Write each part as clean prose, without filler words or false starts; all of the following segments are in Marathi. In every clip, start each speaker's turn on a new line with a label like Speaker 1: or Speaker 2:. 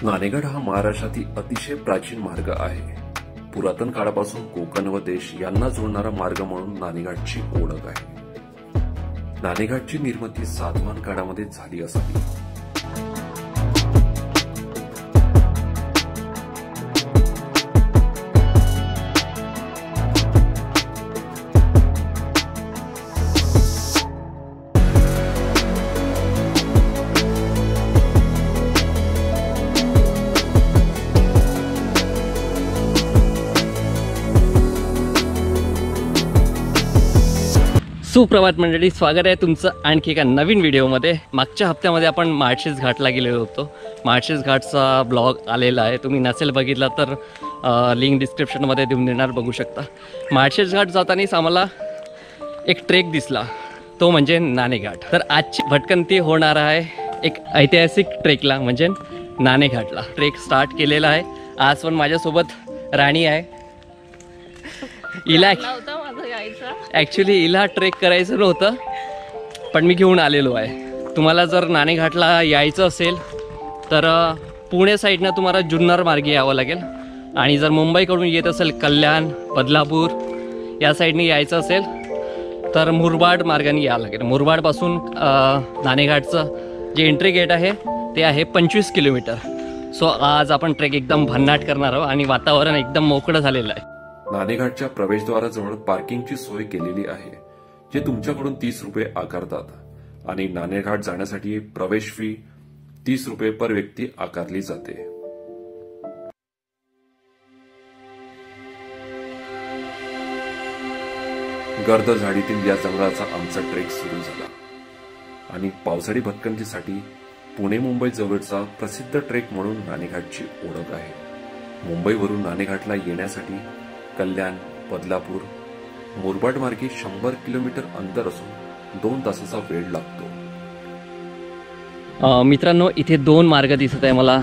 Speaker 1: नाणेघाट हा महाराष्ट्रातील अतिशय प्राचीन मार्ग आहे. पुरातन काळापासून कोकण व देश यांना जोडणारा मार्ग म्हणून नाणेघाटची ओळख आहे. नाणेघाटची निर्मिती सातवाहन काळामध्ये झाली असावी.
Speaker 2: सुप्रभात मंडळी, स्वागत आहे तुमचं आणखी एका नवीन व्हिडिओमध्ये. मागच्या हप्त्यामध्ये आपण माळशेज घाटला गेलेलो होतो. माळशेज घाटचा ब्लॉग आलेला आहे, तुम्ही नसेल बघितला तर लिंक डिस्क्रिप्शनमध्ये देऊन देणार, बघू शकता. माळशेज घाट जातानाच आम्हाला एक ट्रेक दिसला, तो म्हणजे नाणेघाट. तर आजची भटकंती होणार आहे एक ऐतिहासिक ट्रेकला, म्हणजे नाणेघाटला. ट्रेक स्टार्ट केलेला आहे. आज पण माझ्यासोबत राणी आहे. ॲक्च्युली हिला ट्रेक करायचं नव्हतं, पण मी घेऊन आलेलो आहे. तुम्हाला जर नाणेघाटला यायचं असेल तर पुणे साईडनं तुम्हाला जुन्नर मार्गे यावं लागेल, आणि जर मुंबईकडून येत असेल कल्याण, बदलापूर या साईडने यायचं असेल तर मुरबाड मार्गाने यावं लागेल. मुरबाडपासून नाणेघाटचं जे एंट्री गेट आहे ते आहे 25 किलोमीटर. सो आज आपण ट्रेक एकदम भन्नाट करणार आहोत आणि वातावरण एकदम मोकळं झालेलं आहे.
Speaker 1: नाणेघाटच्या प्रवेशद्वाराजवळ पार्किंगची सोय केलेली आहे, जे तुमच्याकडून 30 रुपये आकारतात, आणि नाणेघाट जाण्यासाठी प्रवेश फी 30 रुपये पर व्यक्ती आकारली जाते. गर्द झाडीतील या जंगलाचा आमचा ट्रेक सुरू झाला, आणि पावसाळी भटकंतीसाठी पुणे मुंबई जवळचा प्रसिद्ध ट्रेक म्हणून नाणेघाटची ओळख आहे. मुंबईवरून नाणेघाटला येण्यासाठी कल्याण, बदलापूर, मुरबाड मार्गे 100 किलोमीटर अंतर असून 2 तासाचा वेळ लागतो.
Speaker 2: मित्रांनो, इथे 2 मार्ग दिसत आहे मला.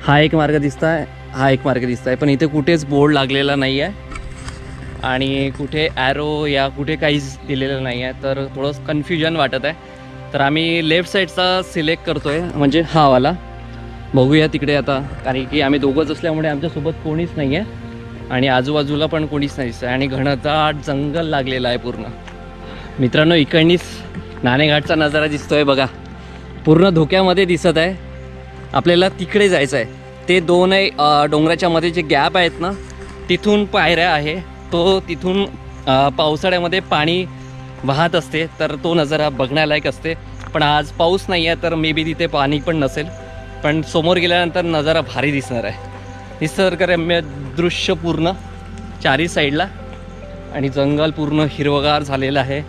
Speaker 2: हा एक मार्ग दिसत आहे, हा एक मार्ग दिसत आहे, पण इथे कुठेच बोर्ड लागलेला नाही आहे आणि कुठे ॲरो या कुठे काहीच दिलेलं नाही आहे. तर थोडं कन्फ्युजन वाटत आहे. तर आम्ही लेफ्ट साईडचा सिलेक्ट करतो आहे, म्हणजे हा वाला. बघूया तिकडे आता, कारण की आम्ही दोघंच असल्यामुळे आमच्यासोबत कोणीच नाही आहे आणि आजूबाजूला पण कोणीच नाही आहे, आणि घनदाट जंगल लागलेलं आहे पूर्ण. मित्रांनो, इकडनीच नाणेघाटचा नजारा दिसतोय बघा, पूर्ण धोक्यामध्ये दिसत आहे. आपल्याला तिकडे जायचं आहे. ते 2 डोंगराच्या मध्ये जे गॅप आहेत ना, तिथून पायऱ्या आहे. तो तिथून पावसाळ्यामध्ये पाणी वाहत असते, तर तो नजारा बघण्यालायक असते. पण आज पाऊस नाही आहे, तर मे बी तिथे पाणी पण नसेल, पण समोर गेल्यानंतर नजारा भारी दिसणार आहे. निसर्गरम्य दृश्य पूर्ण चारी साईडला, आणि जंगल पूर्ण हिरवगार झालेलं आहे.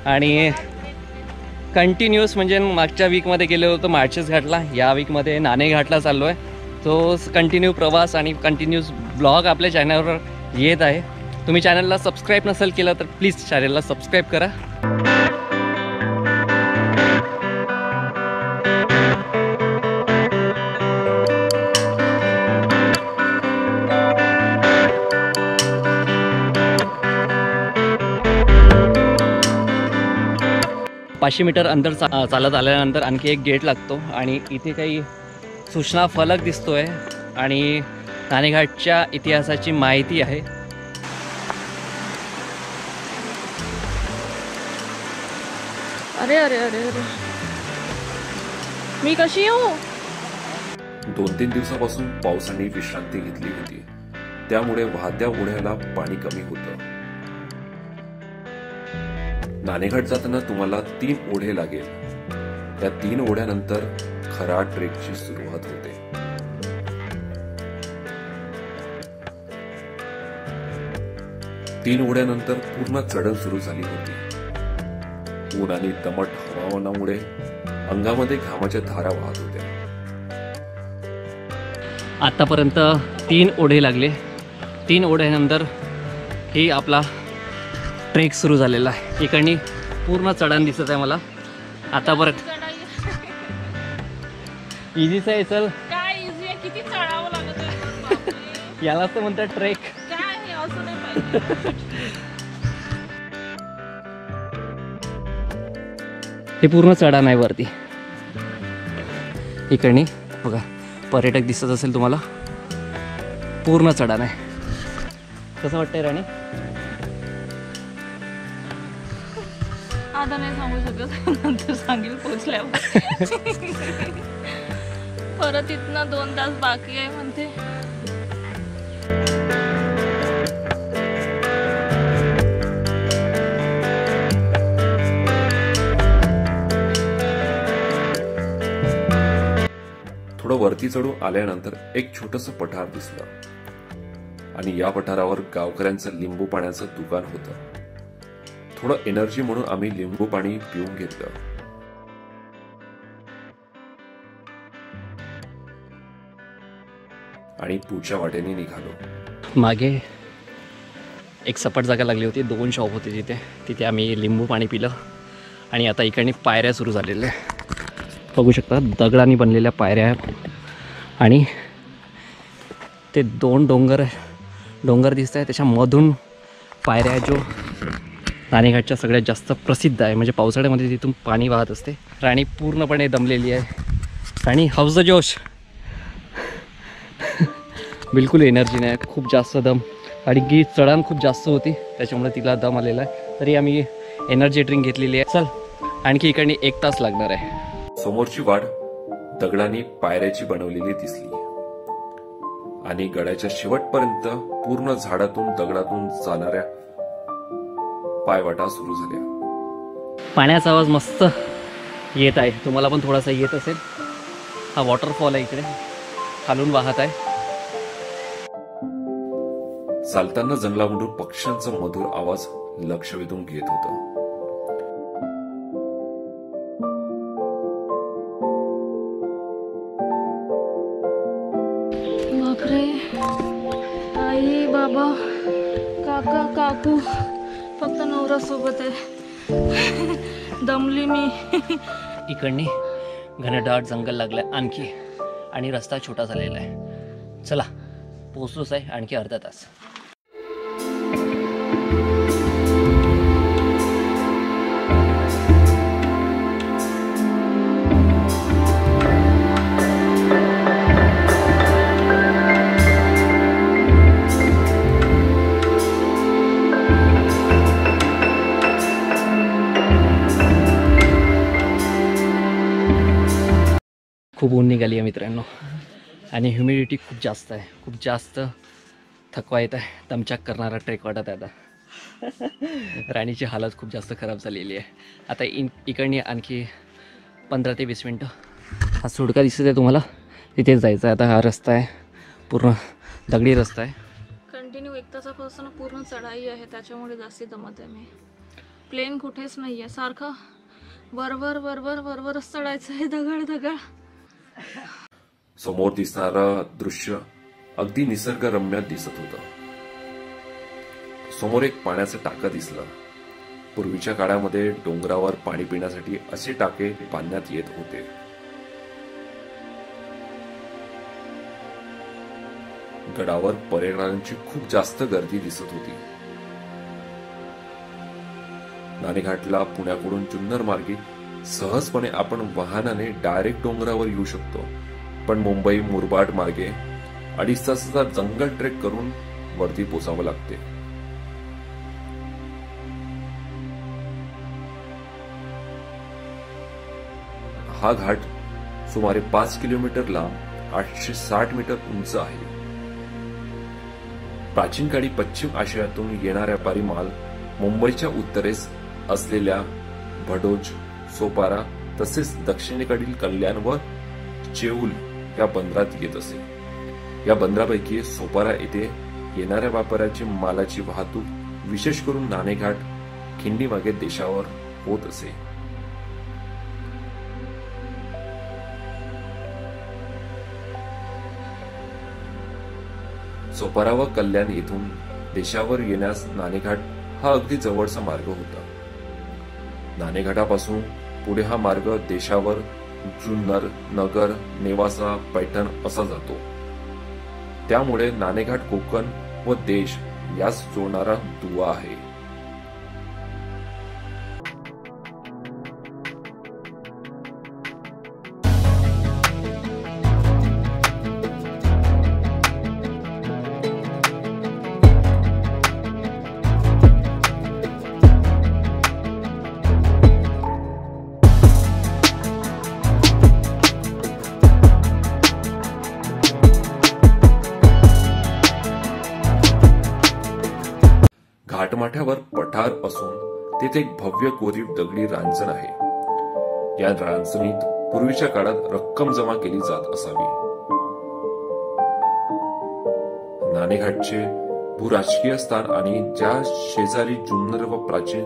Speaker 2: आणि कंटिन्यूअस, म्हणजे मागच्या वीकमध्ये गेलो होतो माळशेज घाटला, या वीकमध्ये नाणेघाटला चाललो आहे. तो कंटिन्यू प्रवास आणि कंटिन्यूअस ब्लॉग आपल्या चॅनलवर येत आहे. तुम्ही चॅनलला सबस्क्राईब नसेल केलं तर प्लीज चॅनलला सबस्क्राईब करा. पाचशे मीटर अंतर चालत आल्यानंतर आणखी एक गेट लागतो, आणि इथे काही सूचना फलक दिसतोय आणि नाणेघाटच्या इतिहासाची माहिती आहे.
Speaker 3: अरे अरे अरे अरे, मी कशी येऊ?
Speaker 1: 2-3 दिवसापासून पावसाने विश्रांती घेतली होती, त्यामुळे वाहत्या ओढ्याला पाणी कमी होतं. नाणेघाट जाताना तुम्हाला 3 ओढे लागेल. त्या 3 ओढ्यानंतर खरा ट्रेकची सुरुवात होते. तीन ओढ्यानंतर पूर्ण चढण सुरू झाली होती. ऊन आणि दमट हवामानामुळे अंगामध्ये घामाच्या धारा वाहत होत्या.
Speaker 2: आतापर्यंत 3 ओढे लागले. 3 ओढ्यानंतर ही आपला ट्रेक सुरू झालेला आहे. इकडनी पूर्ण चढण दिसत आहे मला. आता परत इझीच आहे. चल,
Speaker 3: काय इझी आहे, किती चढावं लागत आहे.
Speaker 2: यालाच तर म्हणतात ट्रेक.
Speaker 3: काय हे असं नाही पाहिजे.
Speaker 2: हे पूर्ण चढण आहे वरती. इकडनी बघा पर्यटक दिसत असेल तुम्हाला, पूर्ण चढाण आहे. कसं वाटतंय राणी?
Speaker 3: आता नाही सांगू शकत, नंतर सांगेल पोचल्यावर. परत इथनं 2 तास बाकी आहे म्हणते.
Speaker 1: थोडं वरती चढून आल्यानंतर एक छोटंसं पठार दिसलं आणि या पठारावर गावकऱ्यांचं लिंबू पाण्याचं दुकान होतं. थोडं एनर्जी म्हणून आम्ही लिंबू पाणी पिऊन घेतलं. आणि पुढच्या वाटेने निघालो.
Speaker 2: मागे एक सपाट जागा लागली होती, 2 शॉप होते तिथे आम्ही लिंबू पाणी पिलं. आणि आता इकडे पायऱ्या सुरू झालेल्या बघू शकता, दगडांनी बनलेल्या पायऱ्या आहेत. आणि ते 2 डोंगर दिसत आहे, त्याच्यामधून पायऱ्या जो नाणेघाटच्या सगळ्यात जास्त प्रसिद्ध आहे. म्हणजे पावसाळ्यामध्ये तिथून पाणी वाहत असते. राणी पूर्णपणे दमलेली आहे. राणी, हाऊस द जोश? बिलकुल एनर्जी नाही, खूप जास्त दम. आणि की चढण खूप जास्त होती त्याच्यामुळे तिला दम आलेला आहे. तरी आम्ही एनर्जी ड्रिंक घेतलेली आहे. चल, आणखी इकडे 1 तास लागणार आहे.
Speaker 1: समोरची वाट दगडांनी पायऱ्याची बनवलेली दिसली आणि गडाच्या शेवटपर्यंत पूर्ण झाडातून दगडातून जाणाऱ्या पायवाटा सुरू झाल्या.
Speaker 2: पाण्याचा आवाज मस्त येत आहे, तुम्हाला पण थोडासा येत असेल. हा वॉटरफॉल आहे, इकडे खालून वाहत आहे.
Speaker 1: चालताना जंगलामधून पक्ष्यांचा मधुर आवाज लक्ष वेधून घेत होता.
Speaker 3: बापरे, आई बाबा काका काकू, फक्त नवरा सोबत आहे. दमली मी.
Speaker 2: इकडनी घनदाट जंगल लागलं आणखी, आणि रस्ता छोटा झालेला आहे. चला, पोचलोच आहे, आणखी अर्धा तास. खूप ऊन निघाली आहे मित्रांनो, आणि ह्युमिडिटी खूप जास्त आहे. खूप जास्त थकवा येत आहे. दमचाक करणारा ट्रेक वाटत आहे आता. राणीची हालत खूप जास्त खराब झालेली आहे. आता इकडनी आणखी 15 ते 20 मिनटं. हा सुडका दिसत आहे तुम्हाला, तिथेच जायचं आहे. आता हा रस्ता आहे, पूर्ण दगडी रस्ता आहे.
Speaker 3: कंटिन्यू 1 तासापासून पूर्ण चढाई आहे, त्याच्यामुळे जास्ती दमत आहे मी. प्लेन कुठेच नाही आहे, सारखं वरवरच चढायचं आहे, दगड.
Speaker 1: समोर दिसणारं दृश्य अगदी निसर्गरम्य दिसत होतं. समोर एक पाण्याचं टाकं दिसलं. पूर्वीच्या काळामध्ये डोंगरावर पाणी पिण्यासाठी असे टाके बांधण्यात येत होते. गडावर पर्यटकांची खूप जास्त गर्दी दिसत होती. नाणेघाटला पुण्याकडून जुन्नर मार्गे सहजपणे आपण वाहनाने डायरेक्ट डोंगरावर येऊ शकतो, पण मुंबई मुरबाड मार्गे 2.5 तासाचा जंगल ट्रेक करून वरती पोचावं लागते. हा घाट सुमारे 5 किलोमीटर लांब 860 मीटर उंच आहे. प्राचीन काळी पश्चिम आशियातून येणाऱ्या व्यापारी माल मुंबईच्या उत्तरेस असलेल्या भडोज, सोपारा तसेच दक्षिणेकडील कल्याण व चेऊल या बंदरात येत असे. या बंदरापैकी सोपारा येथे येणाऱ्या व्यापाऱ्याची मालाची वाहतूक विशेष करून नाणेघाट खिंडीमागे देशावर होत असे. सोपारा व कल्याण येथून देशावर येण्यास नाणेघाट हा अगदी जवळचा मार्ग होता. नाणेघाटापासून पुढे हा मार्ग देशावर जुन्नर, नगर, नेवासा, पैठण असा जातो. त्यामुळे नाणेघाट कोकण व देश यास जोडणारा दुवा आहे. घाटमाथ्यावर पठार असून तेथे एक भव्य कोरीव दगडी रांजण आहे। या रांजणीत पूर्वीच्या काळात रक्कम जमा केली जात असावी। नाणेघाटचे भूराजकीय स्थान आणि त्या शेजारी जुन्नर व प्राचीन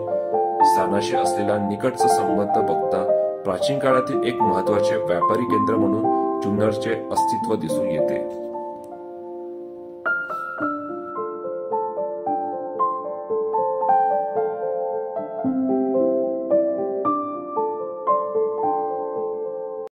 Speaker 1: स्थानाशी असलेला निकटचा संबंध बघता प्राचीन काळातील एक महत्वाचे व्यापारी केंद्र म्हणून जुन्नरचे अस्तित्व दिसून येते।